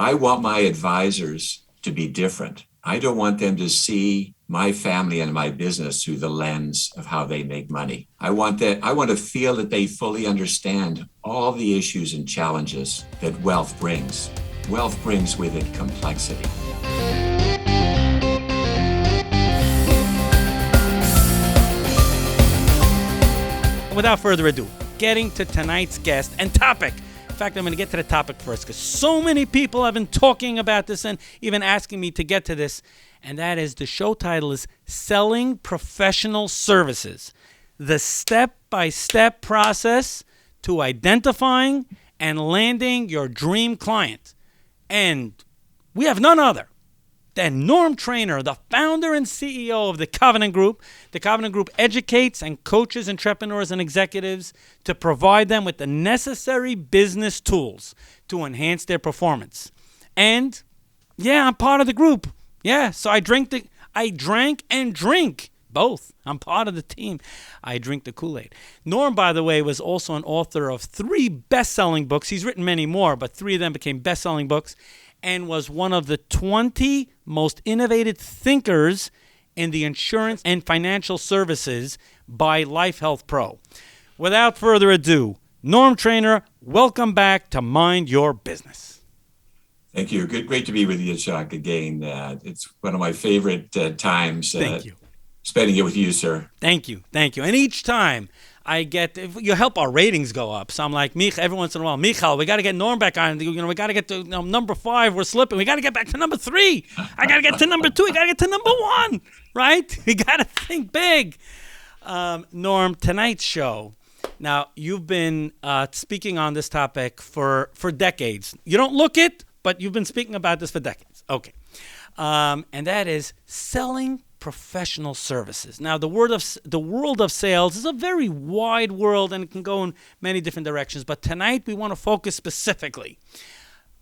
I want my advisors to be different. I don't want them to see my family and my business through the lens of how they make money. I want to feel that they fully understand all the issues and challenges that wealth brings. Wealth brings with it complexity. Without further ado, getting to tonight's guest and topic. In fact, I'm going to get to the topic first because so many people have been talking about this and even asking me to get to this. And that is, the show title is Selling Professional Services, the step-by-step process to identifying and landing your dream client. And we have none other than Norm Trainor, the founder and CEO of the Covenant Group. The Covenant Group educates and coaches entrepreneurs and executives to provide them with the necessary business tools to enhance their performance. And yeah, I'm part of the group. Yeah, so I drank and drink both. I'm part of the team. I drink the Kool-Aid. Norm, by the way, was also an author of 3 best-selling books. He's written many more, but 3 of them became best-selling books, and was one of the 20 most innovative thinkers in the insurance and financial services by Life Health Pro. Without further ado, Norm Trainor, welcome back to Mind Your Business. Thank you. Great to be with you, Yitzchok, again. It's one of my favorite times. Thank you. Spending it with you, sir. Thank you. And each time you help our ratings go up. So I'm like, every once in a while, Michal, we got to get Norm back on. We got to get to number 5. We're slipping. We got to get back to number 3. I got to get to number 2. We got to get to number 1, right? We got to think big. Norm, tonight's show. Now, you've been speaking on this topic for decades. You don't look it, but you've been speaking about this for decades. Okay. And that is selling professional services. Now, the world of sales is a very wide world, and it can go in many different directions. But tonight, we want to focus specifically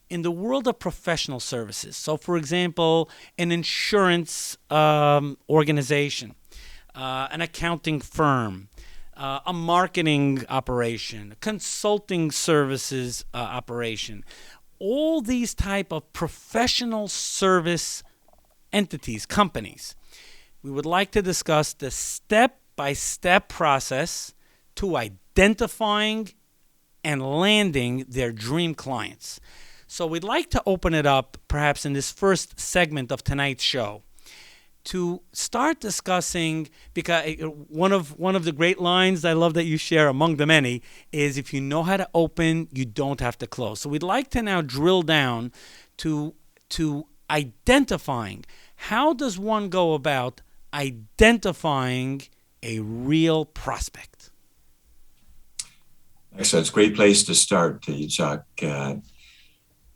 in the world of professional services. So, for example, an insurance organization, an accounting firm, a marketing operation, a consulting services operation. All these type of professional service entities, companies. We would like to discuss the step-by-step process to identifying and landing their dream clients. So we'd like to open it up, perhaps in this first segment of tonight's show, to start discussing, because one of the great lines I love that you share among the many is, if you know how to open, you don't have to close. So we'd like to now drill down to identifying, how does one go about identifying a real prospect? Excellent. It's a great place to start, Yitzchok.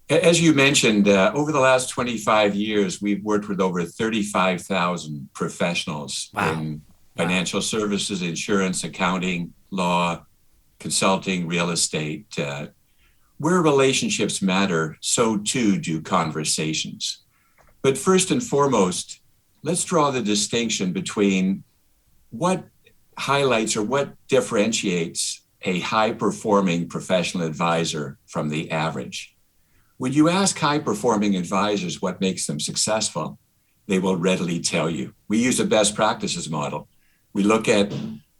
As you mentioned, over the last 25 years, we've worked with over 35,000 professionals in financial services, insurance, accounting, law, consulting, real estate. Where relationships matter, so too do conversations. But first and foremost, let's draw the distinction between what highlights or what differentiates a high-performing professional advisor from the average. When you ask high-performing advisors what makes them successful, they will readily tell you. We use a best practices model. We look at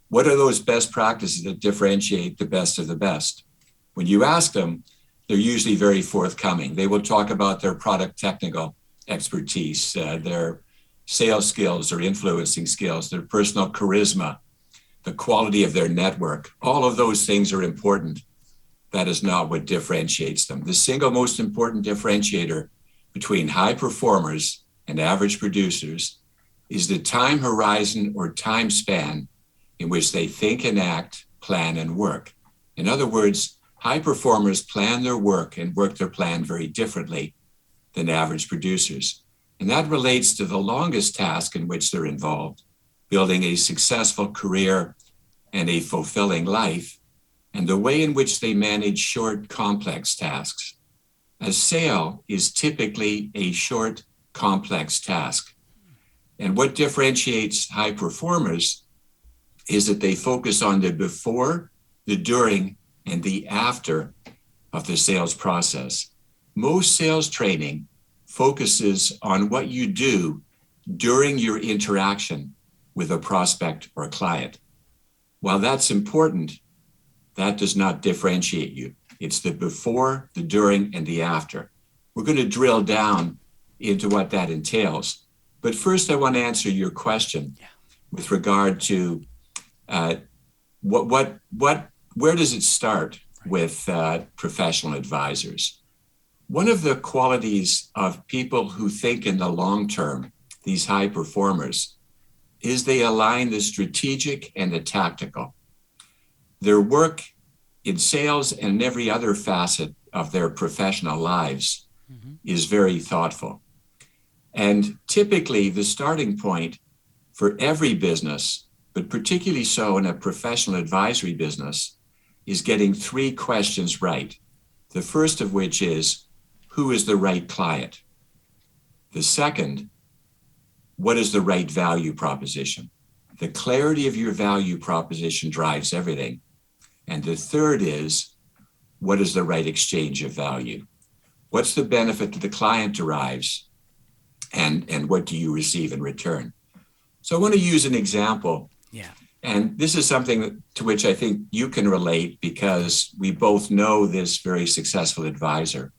what are those best practices that differentiate the best of the best. When you ask them, they're usually very forthcoming. They will talk about their product technical expertise, their sales skills, their influencing skills, their personal charisma, the quality of their network. All of those things are important. That is not what differentiates them. The single most important differentiator between high performers and average producers is the time horizon or time span in which they think and act, plan and work. In other words, high performers plan their work and work their plan very differently than average producers. And that relates to the longest task in which they're involved, building a successful career and a fulfilling life, and the way in which they manage short, complex tasks. A sale is typically a short, complex task. And what differentiates high performers is that they focus on the before, the during, and the after of the sales process. Most sales training focuses on what you do during your interaction with a prospect or client. While that's important, that does not differentiate you. It's the before, the during, and the after. We're going to drill down into what that entails. But first, I want to answer your question with regard to where does it start with professional advisors? One of the qualities of people who think in the long term, these high performers, is they align the strategic and the tactical. Their work in sales and every other facet of their professional lives is very thoughtful. And typically the starting point for every business, but particularly so in a professional advisory business, is getting three questions right. The first of which is, who is the right client? The second, what is the right value proposition? The clarity of your value proposition drives everything. And the third is, what is the right exchange of value? What's the benefit that the client derives? And what do you receive in return? So I want to use an example. Yeah. And this is something to which I think you can relate because we both know this very successful advisor.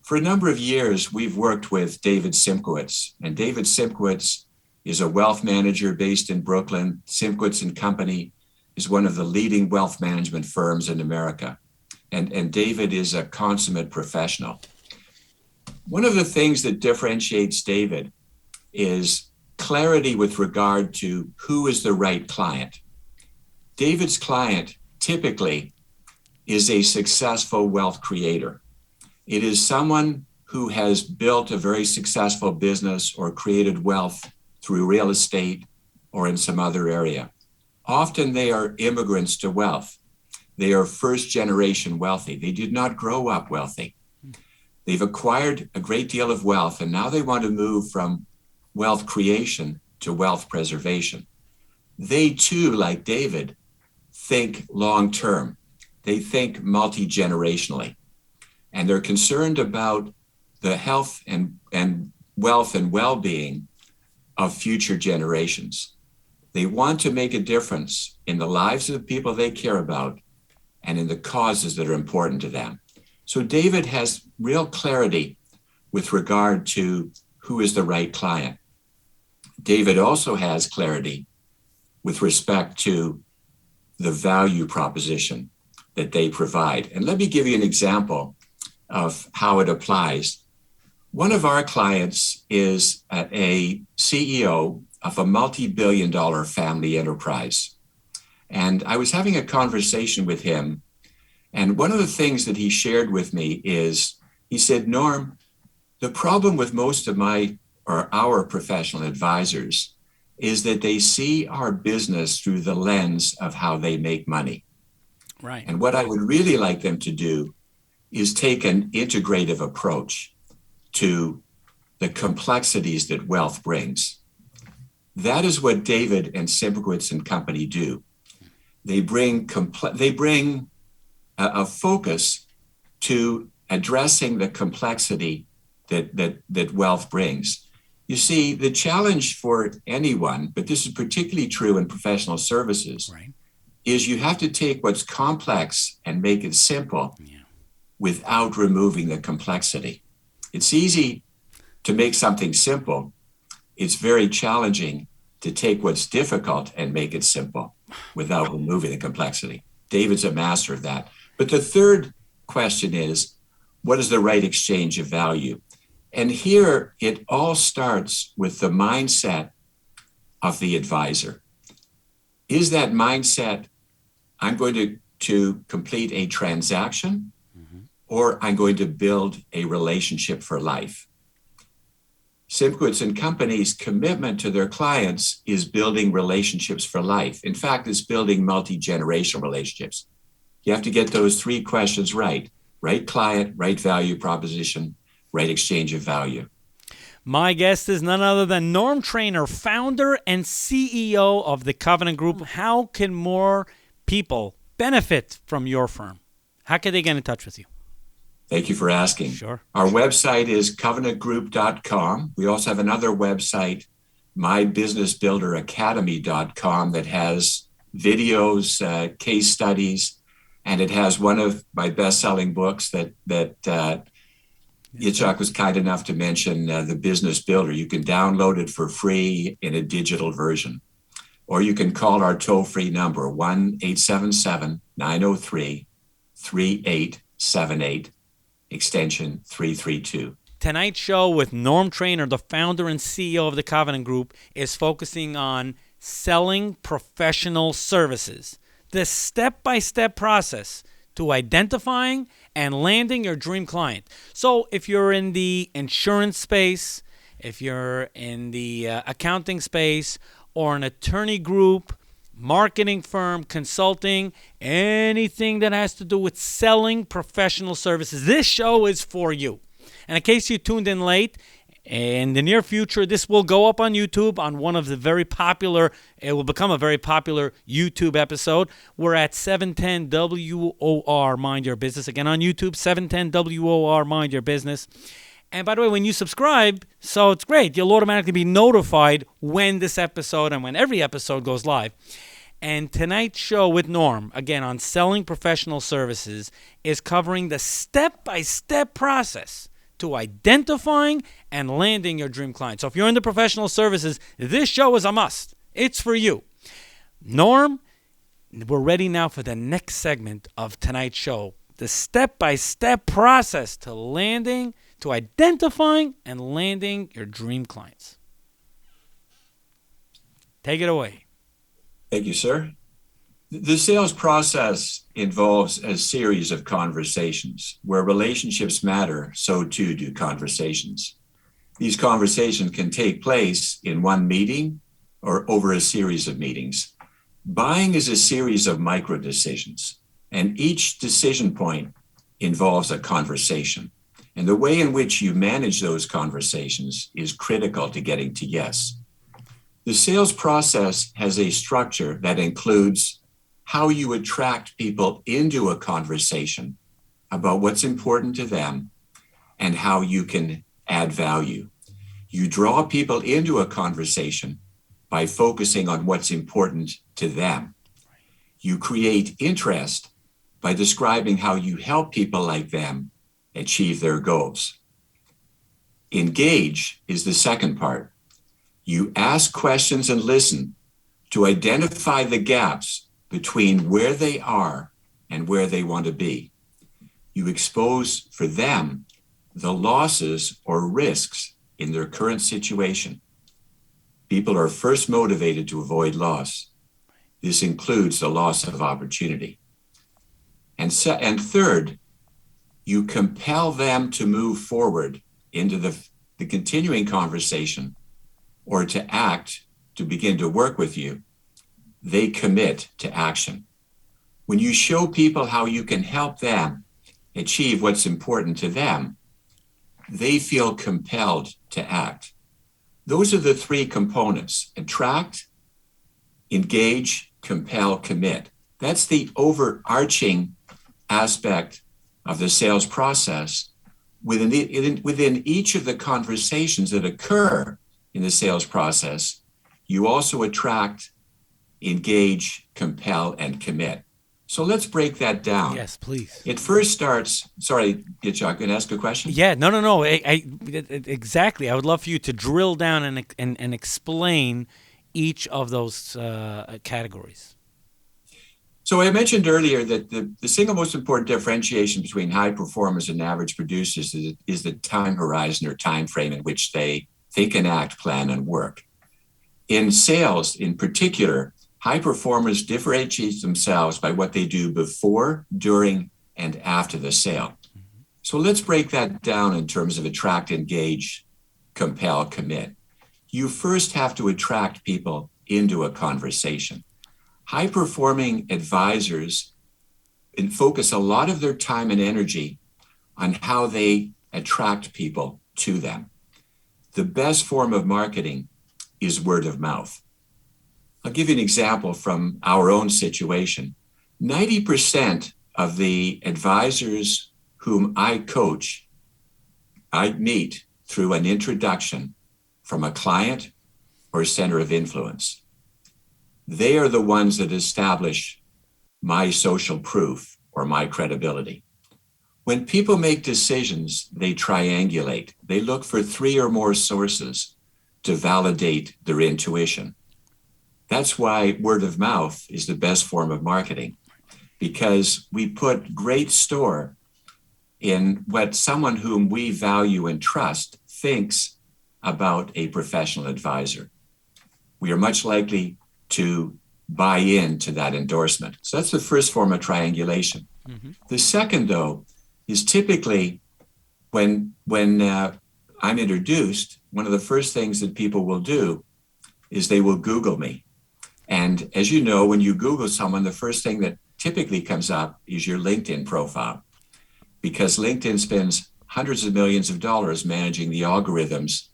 For a number of years, we've worked with David Simkowitz. And David Simkowitz is a wealth manager based in Brooklyn. Simkowitz and Company is one of the leading wealth management firms in America. And David is a consummate professional. One of the things that differentiates David is clarity with regard to who is the right client. David's client typically is a successful wealth creator. It is someone who has built a very successful business or created wealth through real estate or in some other area. Often they are immigrants to wealth. They are first generation wealthy. They did not grow up wealthy. They've acquired a great deal of wealth, and now they want to move from wealth creation to wealth preservation. They too, like David, think long term. They think multi-generationally. And they're concerned about the health and wealth and well-being of future generations. They want to make a difference in the lives of the people they care about and in the causes that are important to them. So David has real clarity with regard to who is the right client. David also has clarity with respect to the value proposition that they provide. And let me give you an example of how it applies. One of our clients is a CEO of a multi-billion-dollar family enterprise. And I was having a conversation with him. And one of the things that he shared with me is, he said, Norm, the problem with most of our professional advisors is that they see our business through the lens of how they make money. Right. And what I would really like them to do is take an integrative approach to the complexities that wealth brings. That is what David and Simkowitz and Company do. They bring a focus to addressing the complexity that wealth brings. You see, the challenge for anyone, but this is particularly true in professional services, Right. is you have to take what's complex and make it simple without removing the complexity. It's easy to make something simple. It's very challenging to take what's difficult and make it simple without removing the complexity. David's a master of that. But the third question is, what is the right exchange of value? And here it all starts with the mindset of the advisor. Is that mindset, I'm going to complete a transaction, or I'm going to build a relationship for life? Simkowitz and Company's commitment to their clients is building relationships for life. In fact, it's building multi-generational relationships. You have to get those three questions right. Right client, right value proposition, right exchange of value. My guest is none other than Norm Trainor, founder and CEO of the Covenant Group. How can more people benefit from your firm? How can they get in touch with you? Thank you for asking. Sure. Our website is covenantgroup.com. We also have another website, mybusinessbuilderacademy.com, that has videos, case studies, and it has one of my best-selling books that Yitzchok was kind enough to mention, The Business Builder. You can download it for free in a digital version, or you can call our toll-free number, 1-877-903-3878, extension 332. Tonight's show with Norm Trainor, the founder and CEO of the Covenant Group, is focusing on selling professional services. The step-by-step process to identifying and landing your dream client. So if you're in the insurance space, if you're in the accounting space, or an attorney group, marketing firm, consulting, anything that has to do with selling professional services, this show is for you. And in case you tuned in late, in the near future, this will go up on YouTube on one of the it will become a very popular YouTube episode. We're at 710 WOR Mind Your Business. Again, on YouTube, 710 WOR Mind Your Business. And by the way, when you subscribe, so it's great. You'll automatically be notified when this episode and when every episode goes live. And tonight's show with Norm, again, on selling professional services, is covering the step-by-step process to identifying and landing your dream client. So if you're in the professional services, this show is a must. It's for you. Norm, we're ready now for the next segment of tonight's show. The step-by-step process to identifying and landing your dream clients. Take it away. Thank you, sir. The sales process involves a series of conversations. Where relationships matter, so too do conversations. These conversations can take place in one meeting or over a series of meetings. Buying is a series of micro decisions, and each decision point involves a conversation. And the way in which you manage those conversations is critical to getting to yes. The sales process has a structure that includes how you attract people into a conversation about what's important to them and how you can add value. You draw people into a conversation by focusing on what's important to them. You create interest by describing how you help people like them achieve their goals. Engage is the second part. You ask questions and listen to identify the gaps between where they are and where they want to be. You expose for them the losses or risks in their current situation. People are first motivated to avoid loss. This includes the loss of opportunity. And third, you compel them to move forward into the continuing conversation or to act, to begin to work with you. They commit to action. When you show people how you can help them achieve what's important to them, they feel compelled to act. Those are the three components: attract, engage, compel, commit. That's the overarching aspect of the sales process. Within each of the conversations that occur in the sales process, you also attract, engage, compel, and commit. So let's break that down. Yes, please. It first starts, sorry, Yitzchok, can I ask a question? Yeah, no. Exactly. I would love for you to drill down and explain each of those categories. So I mentioned earlier that the single most important differentiation between high performers and average producers is the time horizon or time frame in which they think and act, plan, and work. In sales, in particular, high performers differentiate themselves by what they do before, during, and after the sale. So let's break that down in terms of attract, engage, compel, commit. You first have to attract people into a conversation. High-performing advisors focus a lot of their time and energy on how they attract people to them. The best form of marketing is word of mouth. I'll give you an example from our own situation. 90% of the advisors whom I coach, I meet through an introduction from a client or center of influence. They are the ones that establish my social proof or my credibility. When people make decisions, they triangulate. They look for 3 or more sources to validate their intuition. That's why word of mouth is the best form of marketing, because we put great store in what someone whom we value and trust thinks about a professional advisor. We are much likely to buy into that endorsement. So that's the first form of triangulation. Mm-hmm. The second, though, is typically when I'm introduced, one of the first things that people will do is they will Google me. And as you know, when you Google someone, the first thing that typically comes up is your LinkedIn profile, because LinkedIn spends hundreds of millions of dollars managing the algorithms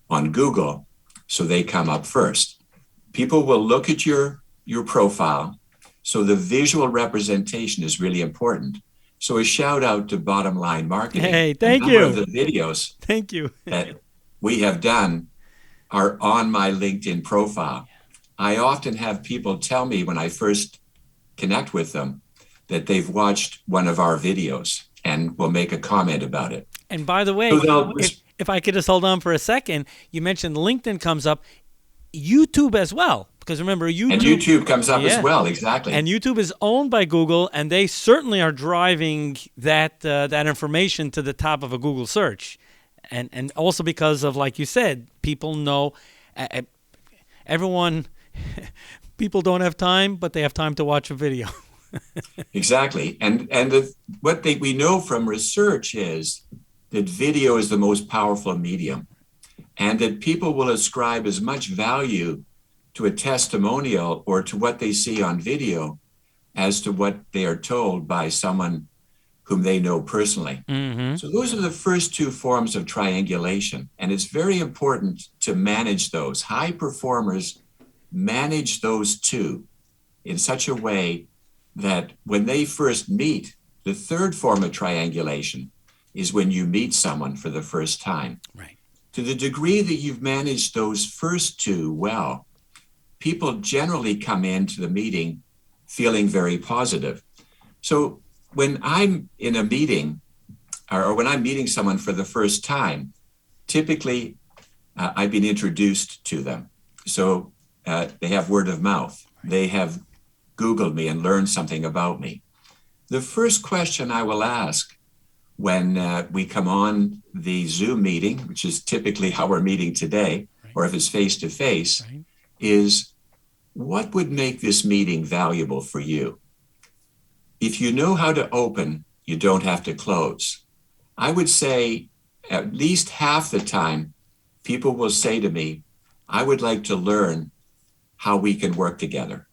on Google, so they come up first. People will look at your profile, so the visual representation is really important. So a shout out to Bottom Line Marketing. Hey, thank you. A number of the videos thank you that we have done are on my LinkedIn profile. I often have people tell me when I first connect with them that they've watched one of our videos and will make a comment about it. And by the way, if I could just hold on for a second, you mentioned LinkedIn comes up, YouTube as well. Because remember, YouTube comes up as well, exactly. And YouTube is owned by Google, and they certainly are driving that information to the top of a Google search. And also because of, like you said, people know, people don't have time, but they have time to watch a video. Exactly. And what we know from research is that video is the most powerful medium, and that people will ascribe as much value to a testimonial or to what they see on video as to what they are told by someone whom they know personally. Mm-hmm. So those are the first 2 forms of triangulation. And it's very important to manage those. High performers manage those 2 in such a way that when they first meet, the third form of triangulation is when you meet someone for the first time. Right. To the degree that you've managed those first 2 well, people generally come into the meeting feeling very positive. So when I'm in a meeting or when I'm meeting someone for the first time, typically I've been introduced to them. So they have word of mouth. They have Googled me and learned something about me. The first question I will ask when we come on the Zoom meeting, which is typically how we're meeting today, right, or if it's face-to-face, right, is what would make this meeting valuable for you? If you know how to open, you don't have to close. I would say at least half the time, people will say to me, I would like to learn how we can work together.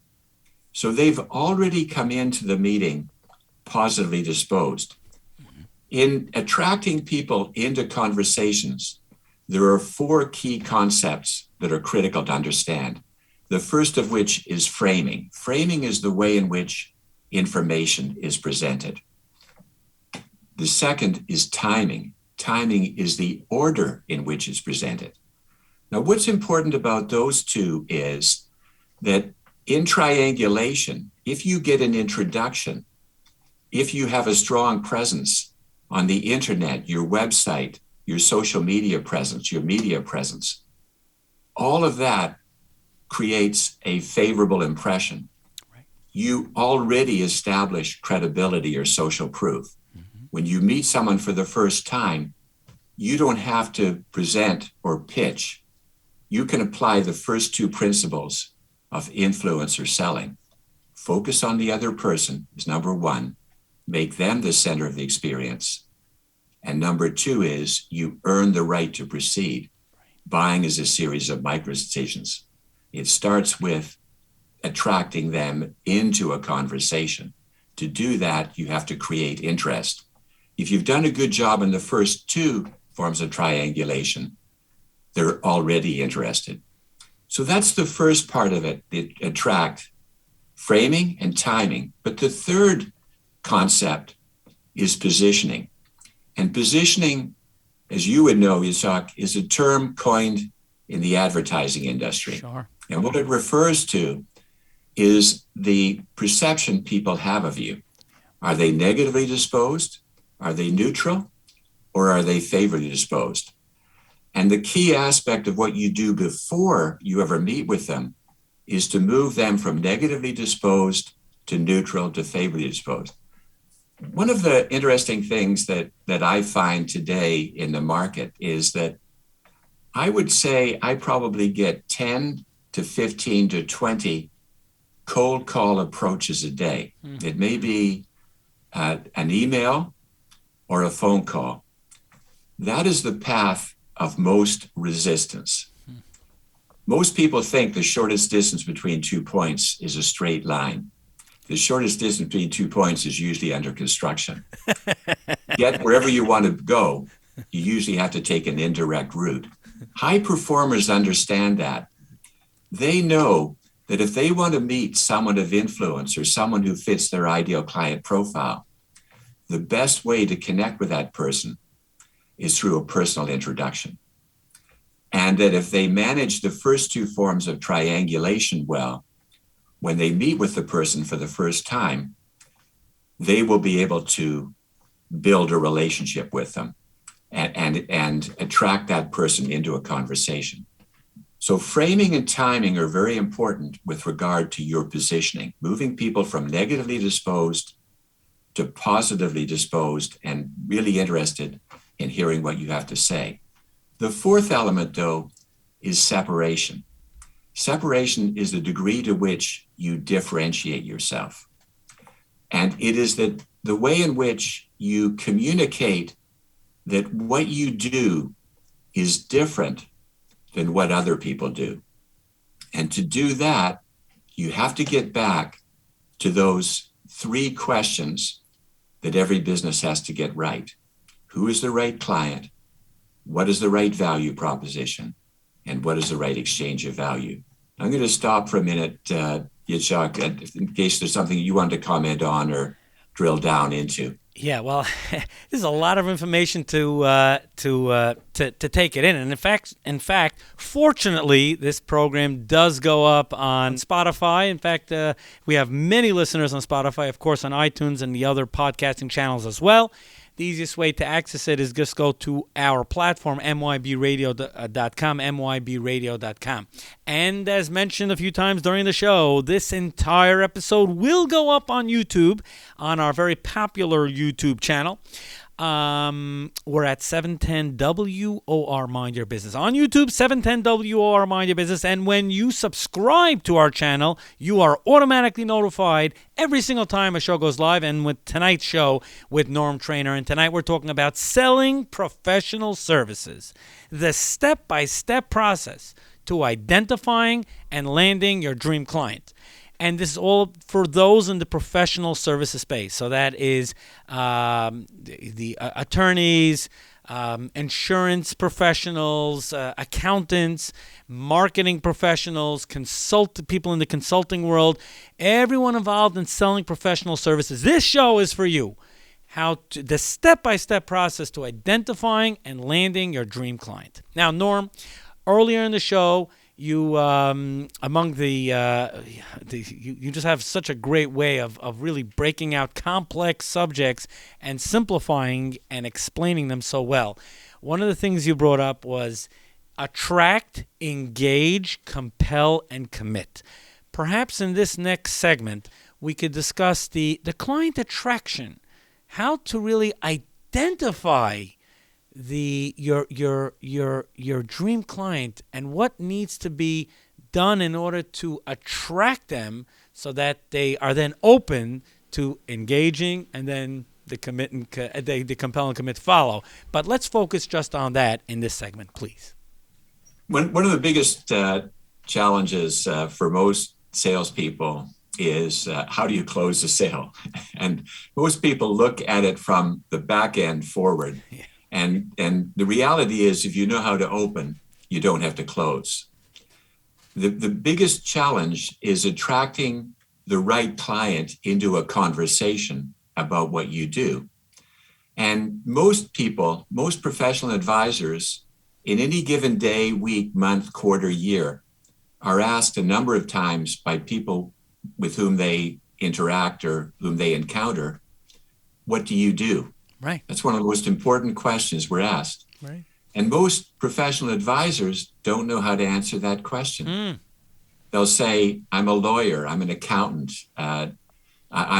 So they've already come into the meeting positively disposed. In attracting people into conversations, there are 4 key concepts that are critical to understand. The first of which is framing. Framing is the way in which information is presented. The second is timing. Timing is the order in which it's presented. Now, what's important about those 2 is that in triangulation, if you get an introduction, if you have a strong presence on the internet, your website, your social media presence, your media presence, all of that creates a favorable impression. Right. You already establish credibility or social proof. Mm-hmm. When you meet someone for the first time, you don't have to present or pitch. You can apply the first 2 principles of influence or selling. Focus on the other person is number 1. Make them the center of the experience. And number 2 is you earn the right to proceed. Buying is a series of micro decisions. It starts with attracting them into a conversation. To do that, you have to create interest. If you've done a good job in the first 2 forms of triangulation, they're already interested. So that's the first part of it, attract, framing and timing. But the third concept is positioning. And positioning, as you would know, Yitzchok, is a term coined in the advertising industry. Sure. And what it refers to is the perception people have of you. Are they negatively disposed? Are they neutral? Or are they favorably disposed? And the key aspect of what you do before you ever meet with them is to move them from negatively disposed to neutral to favorably disposed. One of the interesting things that I find today in the market is that I would say I probably get 10 to 15 to 20 cold call approaches a day. It may be an email or a phone call. That is the path of most resistance. Most people think the shortest distance between 2 points is a straight line. The shortest distance between 2 points is usually under construction. Yet wherever you want to go, you usually have to take an indirect route. High performers understand that. They know that if they want to meet someone of influence or someone who fits their ideal client profile, the best way to connect with that person is through a personal introduction. And that if they manage the first two forms of triangulation well, when they meet with the person for the first time, they will be able to build a relationship with them and attract that person into a conversation. So framing and timing are very important with regard to your positioning, moving people from negatively disposed to positively disposed and really interested in hearing what you have to say. The fourth element, though, is separation. Separation is the degree to which you differentiate yourself. And it is that the way in which you communicate that what you do is different than what other people do. And to do that, you have to get back to those three questions that every business has to get right. Who is the right client? What is the right value proposition? And what is the right exchange of value? I'm going to stop for a minute, Yitzchok, in case there's something you want to comment on or drill down into. Yeah, well, there's a lot of information to take it in, and in fact, fortunately, this program does go up on Spotify. In fact, we have many listeners on Spotify, of course, on iTunes and the other podcasting channels as well. The easiest way to access it is just go to our platform, mybradio.com, mybradio.com. And as mentioned a few times during the show, this entire episode will go up on YouTube, on our very popular YouTube channel. We're at 710 WOR Mind Your Business. On YouTube, 710 WOR Mind Your Business. And when you subscribe to our channel, you are automatically notified every single time a show goes live. And with tonight's show with Norm Trainor. And tonight we're talking about selling professional services. The step-by-step process to identifying and landing your dream client. And this is all for those in the professional services space. So that is the attorneys, insurance professionals, accountants, marketing professionals, people in the consulting world, everyone involved in selling professional services. This show is for you. The step-by-step process to identifying and landing your dream client. Now, Norm, earlier in the show, you just have such a great way of really breaking out complex subjects and simplifying and explaining them so well. One of the things you brought up was attract, engage, compel, and commit. Perhaps in this next segment, we could discuss the client attraction, how to really identify your dream client and what needs to be done in order to attract them so that they are then open to engaging, and then the commit and the compel and commit follow. But let's focus just on that in this segment, please. One of the biggest challenges for most salespeople is how do you close a sale? And most people look at it from the back end forward. Yeah. And the reality is, if you know how to open, you don't have to close. The biggest challenge is attracting the right client into a conversation about what you do. And most people, most professional advisors in any given day, week, month, quarter, year are asked a number of times by people with whom they interact or whom they encounter, what do you do? Right. That's one of the most important questions we're asked. Right. And most professional advisors don't know how to answer that question. They'll say, I'm a lawyer, I'm an accountant, I'm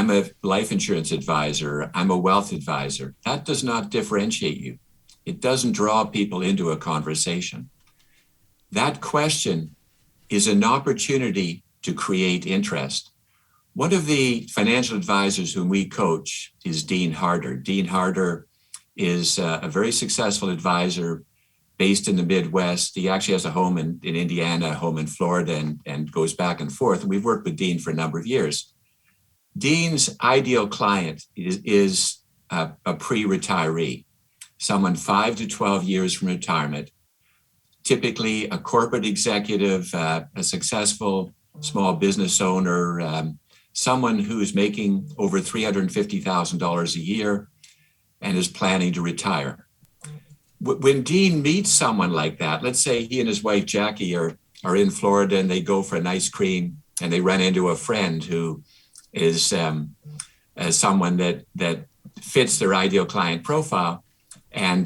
a life insurance advisor, I'm a wealth advisor. That does not differentiate you. It doesn't draw people into a conversation. That question is an opportunity to create interest. One of the financial advisors whom we coach is Dean Harder. Dean Harder is a very successful advisor based in the Midwest. He actually has a home in Indiana, a home in Florida, and goes back and forth. And we've worked with Dean for a number of years. Dean's ideal client is a pre-retiree, someone 5 to 12 years from retirement, typically a corporate executive, a successful small business owner, someone who's making over $350,000 a year and is planning to retire. When Dean meets someone like that, let's say he and his wife Jackie are in Florida and they go for an ice cream and they run into a friend who is someone that fits their ideal client profile, and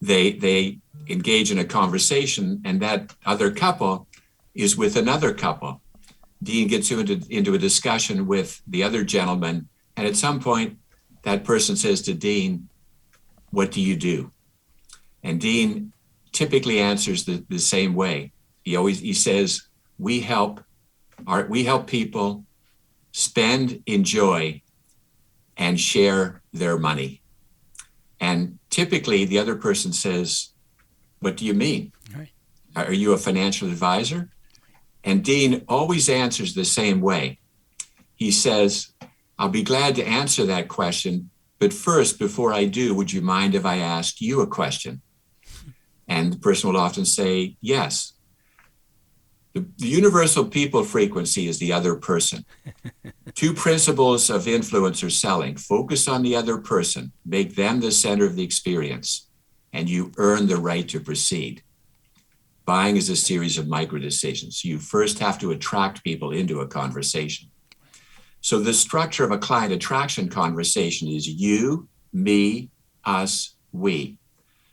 they engage in a conversation, and that other couple is with another couple. Dean gets into a discussion with the other gentleman, and at some point, that person says to Dean, what do you do? And Dean typically answers the same way. He says, we help people spend, enjoy, and share their money. And typically the other person says, what do you mean? Right. Are you a financial advisor? And Dean always answers the same way. He says, I'll be glad to answer that question, but first, before I do, would you mind if I asked you a question? And the person will often say, yes. The universal people frequency is the other person. 2 principles of influence are selling. Focus on the other person, make them the center of the experience, and you earn the right to proceed. Buying is a series of micro decisions. You first have to attract people into a conversation. So the structure of a client attraction conversation is you, me, us, we.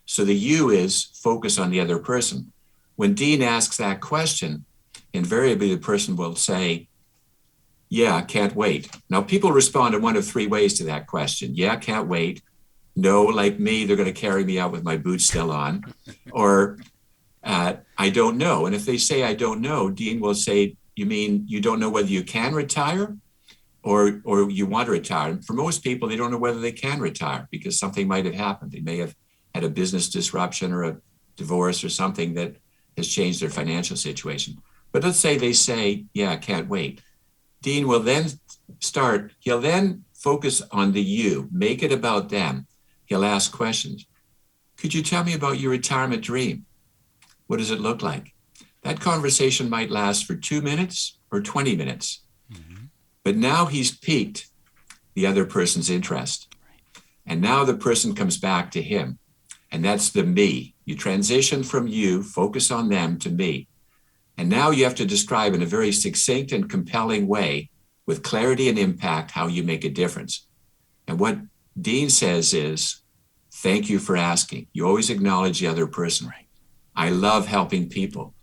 So the you is focus on the other person. When Dean asks that question, invariably the person will say, yeah, can't wait. Now people respond in one of 3 ways to that question. Yeah, can't wait. No, like me, they're going to carry me out with my boots still on. Or I don't know. And if they say, I don't know, Dean will say, you mean you don't know whether you can retire or you want to retire? And for most people, they don't know whether they can retire because something might have happened. They may have had a business disruption or a divorce or something that has changed their financial situation. But let's say they say, yeah, I can't wait. Dean will then he'll then focus on the you, make it about them. He'll ask questions. Could you tell me about your retirement dream? What does it look like? That conversation might last for 2 minutes or 20 minutes. Mm-hmm. But now he's piqued the other person's interest. And now the person comes back to him. And that's the me. You transition from you, focus on them, to me. And now you have to describe in a very succinct and compelling way, with clarity and impact, how you make a difference. And what Dean says is, thank you for asking. You always acknowledge the other person. Right. I love helping people.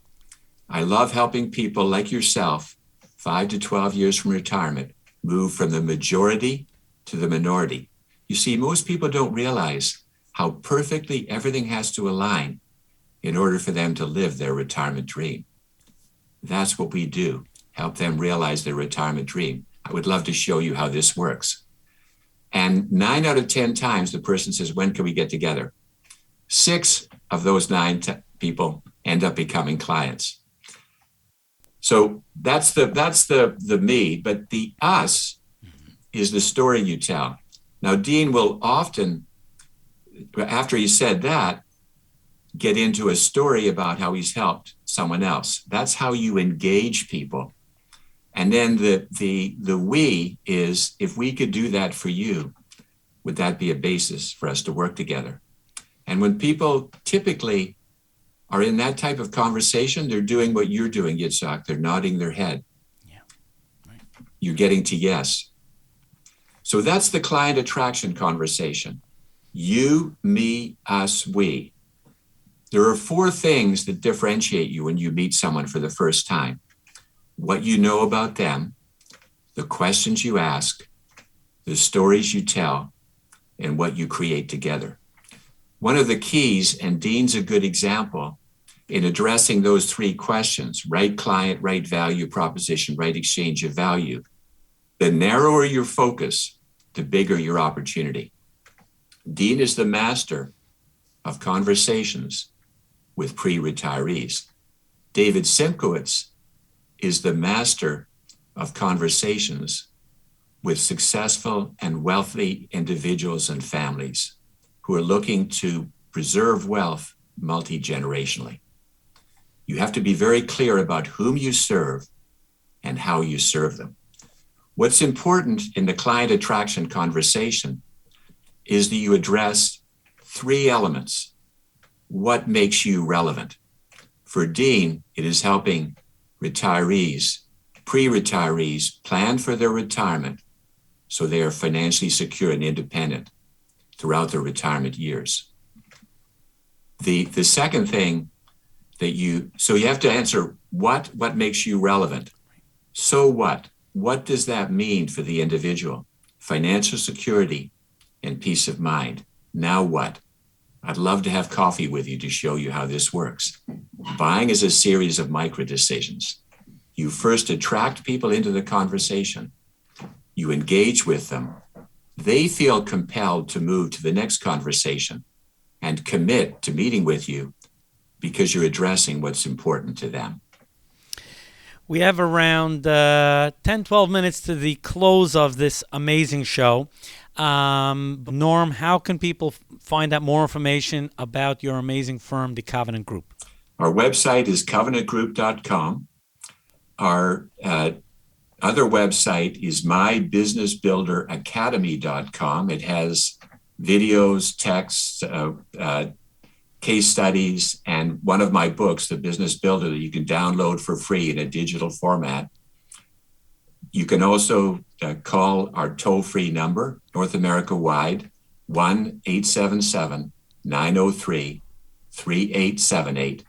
I love helping people like yourself, 5 to 12 years from retirement, move from the majority to the minority. You see, most people don't realize how perfectly everything has to align in order for them to live their retirement dream. That's what we do, help them realize their retirement dream. I would love to show you how this works. And 9 out of 10 times, the person says, when can we get together? 6 of those 9 people end up becoming clients. So that's the me, but the us is the story you tell. Now, Dean will often, after he said that, get into a story about how he's helped someone else. That's how you engage people. And then the we is, if we could do that for you, would that be a basis for us to work together? And when people typically are in that type of conversation, they're doing what you're doing, Yitzchok. They're nodding their head. Yeah. Right. You're getting to yes. So that's the client attraction conversation. You, me, us, we. There are 4 things that differentiate you when you meet someone for the first time. What you know about them, the questions you ask, the stories you tell, and what you create together. One of the keys, and Dean's a good example, in addressing those 3 questions, right client, right value proposition, right exchange of value, the narrower your focus, the bigger your opportunity. Dean is the master of conversations with pre-retirees. David Simkowitz is the master of conversations with successful and wealthy individuals and families who are looking to preserve wealth multi-generationally. You have to be very clear about whom you serve and how you serve them. What's important in the client attraction conversation is that you address 3 elements. What makes you relevant? For Dean, it is helping retirees, pre-retirees plan for their retirement so they are financially secure and independent throughout their retirement years. The second thing that you have to answer what makes you relevant. So what? What does that mean for the individual? Financial security and peace of mind. Now what? I'd love to have coffee with you to show you how this works. Buying is a series of micro decisions. You first attract people into the conversation. You engage with them. They feel compelled to move to the next conversation and commit to meeting with you because you're addressing what's important to them. We have around 10, 12 minutes to the close of this amazing show. Norm, how can people find out more information about your amazing firm, the Covenant Group? Our website is covenantgroup.com. Our other website is mybusinessbuilderacademy.com. It has videos, texts, case studies, and one of my books, The Business Builder, that you can download for free in a digital format. You can also call our toll-free number, North America-wide, 1-877-903-3878,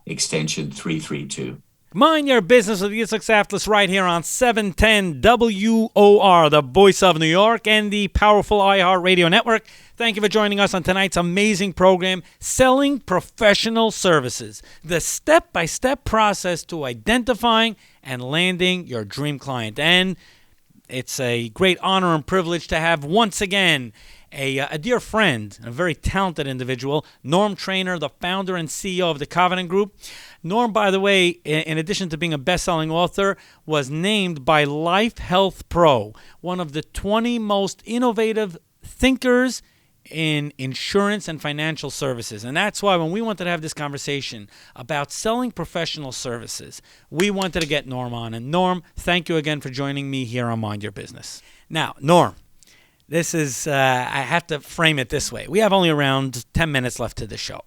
extension 332. Mind Your Business with Yitzchok Saftlas right here on 710 WOR, the voice of New York, and the powerful iHeartRadio network. Thank you for joining us on tonight's amazing program, Selling Professional Services, the step-by-step process to identifying and landing your dream client. And it's a great honor and privilege to have once again a dear friend, a very talented individual, Norm Trainor, the founder and CEO of the Covenant Group. Norm, by the way, in addition to being a best-selling author, was named by Life Health Pro one of the 20 most innovative thinkers in insurance and financial services. And that's why when we wanted to have this conversation about selling professional services, we wanted to get Norm on. And Norm, thank you again for joining me here on Mind Your Business. Now, Norm, this is, I have to frame it this way. We have only around 10 minutes left to the show.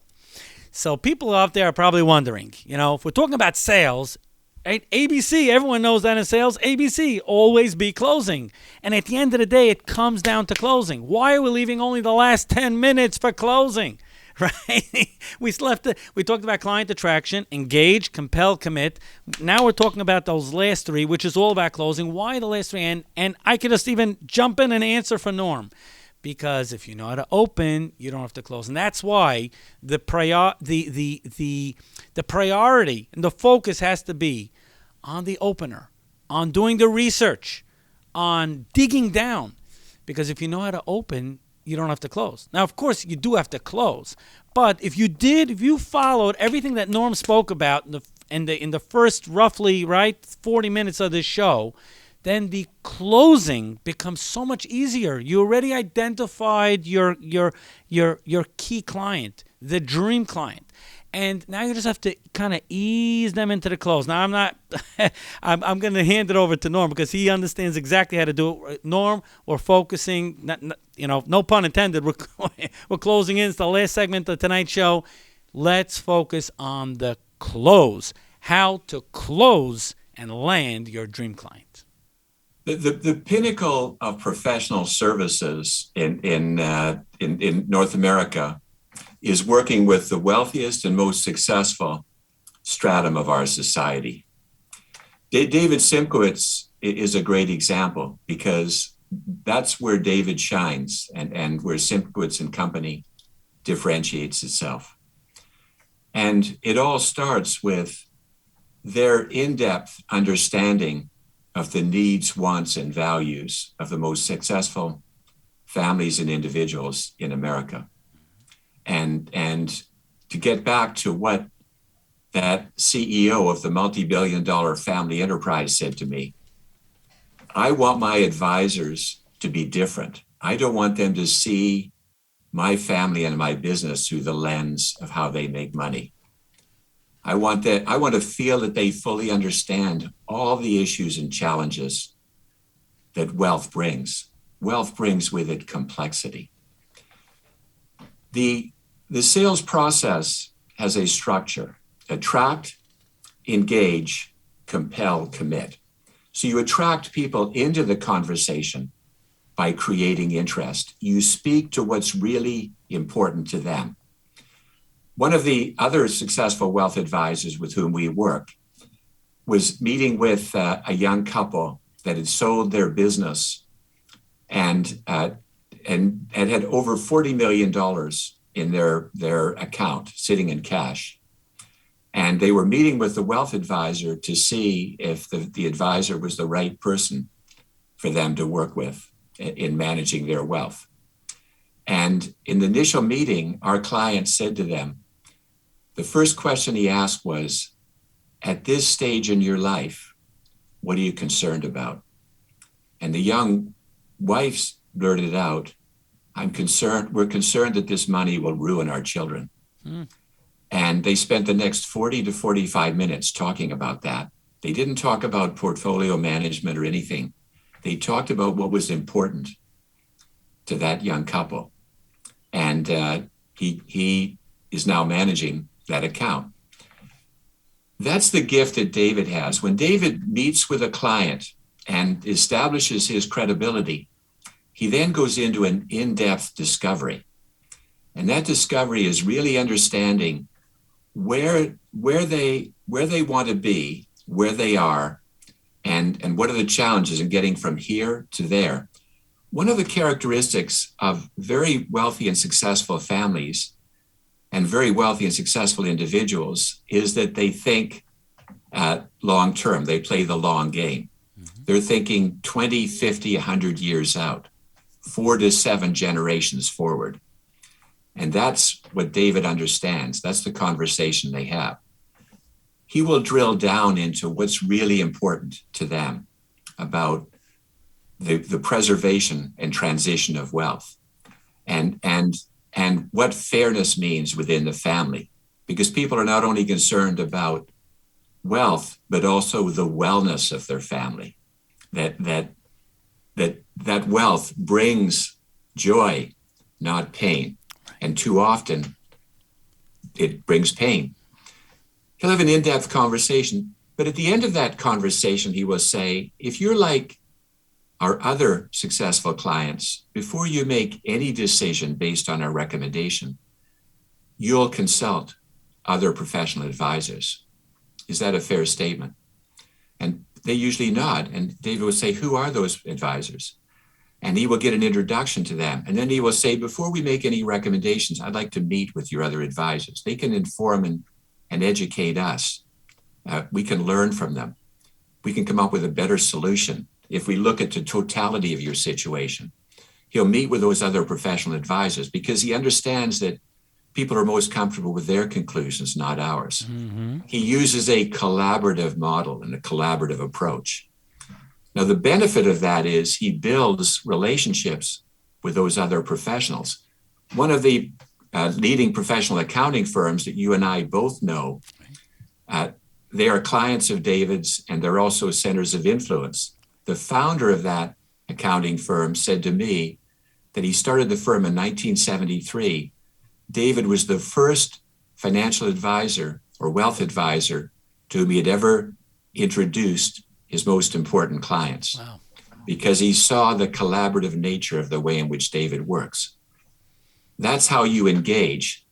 So people out there are probably wondering, if we're talking about sales, right? ABC, everyone knows that in sales, ABC, always be closing. And at the end of the day, it comes down to closing. Why are we leaving only the last 10 minutes for closing? Right? We talked about client attraction, engage, compel, commit. Now we're talking about those last 3, which is all about closing. Why the last 3? And I could just even jump in and answer for Norm. Because if you know how to open, you don't have to close. And that's why the priority and the focus has to be on the opener, on doing the research, on digging down. Because if you know how to open, you don't have to close. Now, of course, you do have to close. But if you followed everything that Norm spoke about in the first roughly 40 minutes of this show, then the closing becomes so much easier. You already identified your key client, the dream client. And now you just have to kind of ease them into the close. Now I'm not, I'm going to hand it over to Norm because he understands exactly how to do it. Norm, we're focusing, no pun intended. We're closing in. It's the last segment of tonight's show. Let's focus on the close. How to close and land your dream client. The pinnacle of professional services in North America is working with the wealthiest and most successful stratum of our society. David Simkowitz is a great example because that's where David shines and where Simkowitz and Company differentiates itself. And it all starts with their in-depth understanding of the needs, wants, and values of the most successful families and individuals in America. And to get back to what that CEO of the multi-billion-dollar family enterprise said to me, I want my advisors to be different. I don't want them to see my family and my business through the lens of how they make money. I want to feel that they fully understand all the issues and challenges that wealth brings. Wealth brings with it complexity. The sales process has a structure: attract, engage, compel, commit. So you attract people into the conversation by creating interest. You speak to what's really important to them. One of the other successful wealth advisors with whom we work was meeting with a young couple that had sold their business and had over $40 million in their account sitting in cash. And they were meeting with the wealth advisor to see if the advisor was the right person for them to work with in managing their wealth. And in the initial meeting, our client said to them, the first question he asked was, at this stage in your life, what are you concerned about? And the young wife blurted out, we're concerned that this money will ruin our children. Mm. And they spent the next 40 to 45 minutes talking about that. They didn't talk about portfolio management or anything. They talked about what was important to that young couple. And he is now managing that account. That's the gift that David has. When David meets with a client and establishes his credibility, he then goes into an in-depth discovery. And that discovery is really understanding where they want to be, where they are, and what are the challenges in getting from here to there. One of the characteristics of very wealthy and successful families and very wealthy and successful individuals is that they think long term. They play the long game. Mm-hmm. They're thinking 20, 50, 100 years out, 4 to 7 generations forward. And that's what David understands. That's the conversation they have. He will drill down into what's really important to them about the preservation and transition of wealth and what fairness means within the family, because people are not only concerned about wealth, but also the wellness of their family, that wealth brings joy, not pain. And too often it brings pain. He'll have an in-depth conversation, but at the end of that conversation, he will say, if you're like our other successful clients, before you make any decision based on our recommendation, you'll consult other professional advisors. Is that a fair statement? And they usually nod. And David will say, who are those advisors? And he will get an introduction to them. And then he will say, before we make any recommendations, I'd like to meet with your other advisors. They can inform and educate us. We can learn from them. We can come up with a better solution. If we look at the totality of your situation, he'll meet with those other professional advisors because he understands that people are most comfortable with their conclusions, not ours. Mm-hmm. He uses a collaborative model and a collaborative approach. Now, the benefit of that is he builds relationships with those other professionals. One of the leading professional accounting firms that you and I both know. They are clients of David's, and they're also centers of influence. The founder of that accounting firm said to me that he started the firm in 1973. David was the first financial advisor or wealth advisor to whom he had ever introduced his most important clients. Wow. Because he saw the collaborative nature of the way in which David works. That's how you engage.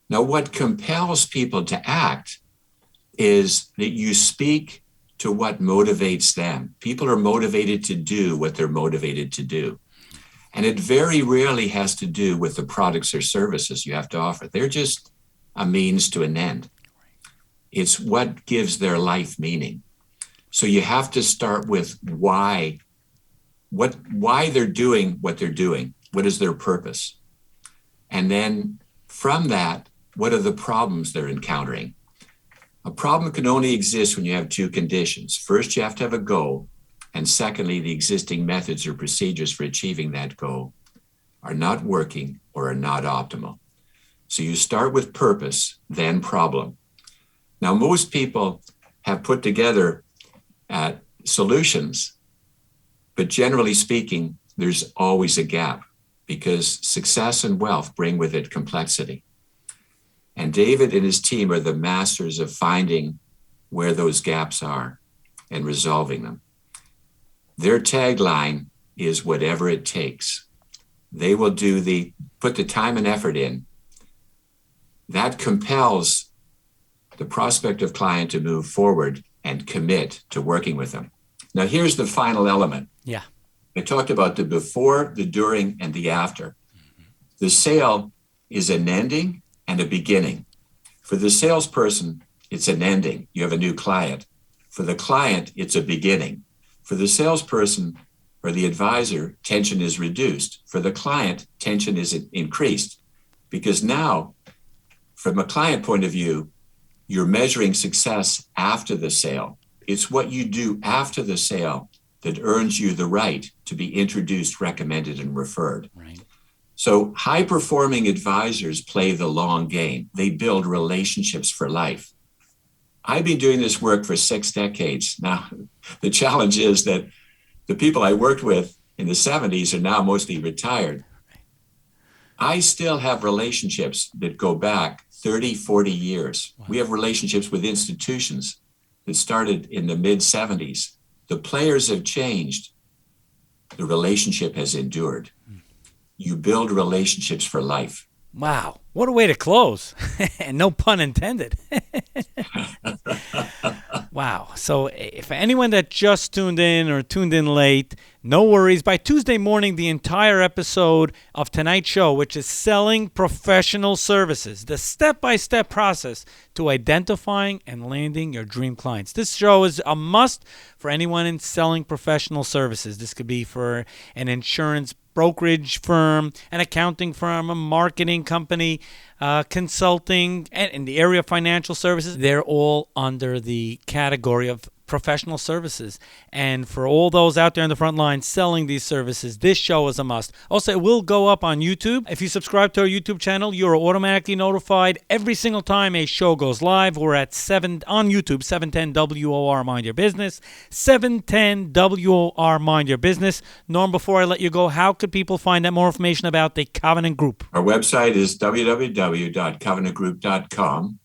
Now, what compels people to act is that you speak to what motivates them. People are motivated to do what they're motivated to do. And it very rarely has to do with the products or services you have to offer. They're just a means to an end. It's what gives their life meaning. So you have to start with why they're doing what they're doing. What is their purpose? And then from that, what are the problems they're encountering? A problem can only exist when you have two conditions. First, you have to have a goal. And secondly, the existing methods or procedures for achieving that goal are not working or are not optimal. So you start with purpose, then problem. Now, most people have put together solutions, but generally speaking, there's always a gap because success and wealth bring with it complexity. And David and his team are the masters of finding where those gaps are and resolving them. Their tagline is whatever it takes. They will put the time and effort in. That compels the prospective client to move forward and commit to working with them. Now, here's the final element. Yeah. I talked about the before, the during, and the after. The sale is an ending and a beginning. For the salesperson, it's an ending. You have a new client. For the client, it's a beginning. For the salesperson or the advisor, tension is reduced. For the client, tension is increased. Because now, from a client point of view, you're measuring success after the sale. It's what you do after the sale that earns you the right to be introduced, recommended, and referred. Right. So high-performing advisors play the long game. They build relationships for life. I've been doing this work for 6 decades. Now, the challenge is that the people I worked with in the 70s are now mostly retired. I still have relationships that go back 30, 40 years. Wow. We have relationships with institutions that started in the mid-70s. The players have changed. The relationship has endured. You build relationships for life. Wow. What a way to close. And no pun intended. Wow. So for anyone that just tuned in or tuned in late, no worries. By Tuesday morning, the entire episode of tonight's show, which is Selling Professional Services, the step-by-step process to identifying and landing your dream clients. This show is a must for anyone in selling professional services. This could be for an insurance brokerage firm, an accounting firm, a marketing company, consulting, and in the area of financial services. They're all under the category of professional services. And for all those out there in the front line selling these services, this show is a must. Also, it will go up on YouTube. If you subscribe to our YouTube channel, you're automatically notified every single time a show goes live. We're at 7 on YouTube, 710 WOR Mind Your Business, 710 WOR Mind Your Business. Norm, before I let you go, how could people find out more information about the Covenant Group? Our website is www.covenantgroup.com.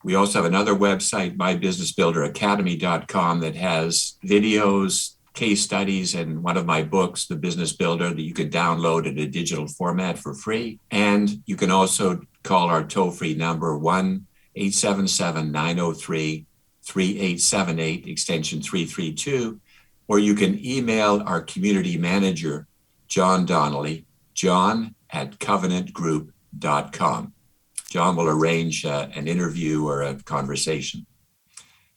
We also have another website, mybusinessbuilderacademy.com, that has videos, case studies, and one of my books, The Business Builder, that you can download in a digital format for free. And you can also call our toll-free number, 1-877-903-3878, extension 332, or you can email our community manager, John Donnelly, john@covenantgroup.com. John will arrange an interview or a conversation.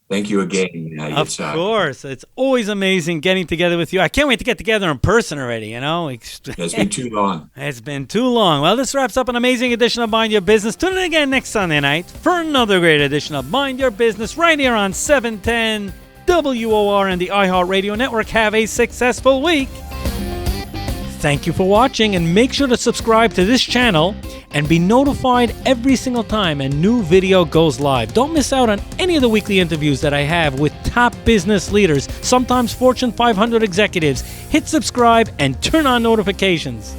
Thank you again, Yitzchok. Of course. It's always amazing getting together with you. I can't wait to get together in person already, you know. It's been too long. It's been too long. Well, this wraps up an amazing edition of Mind Your Business. Tune in again next Sunday night for another great edition of Mind Your Business right here on 710 WOR and the iHeartRadio network. Have a successful week. Thank you for watching, and make sure to subscribe to this channel and be notified every single time a new video goes live. Don't miss out on any of the weekly interviews that I have with top business leaders, sometimes Fortune 500 executives. Hit subscribe and turn on notifications.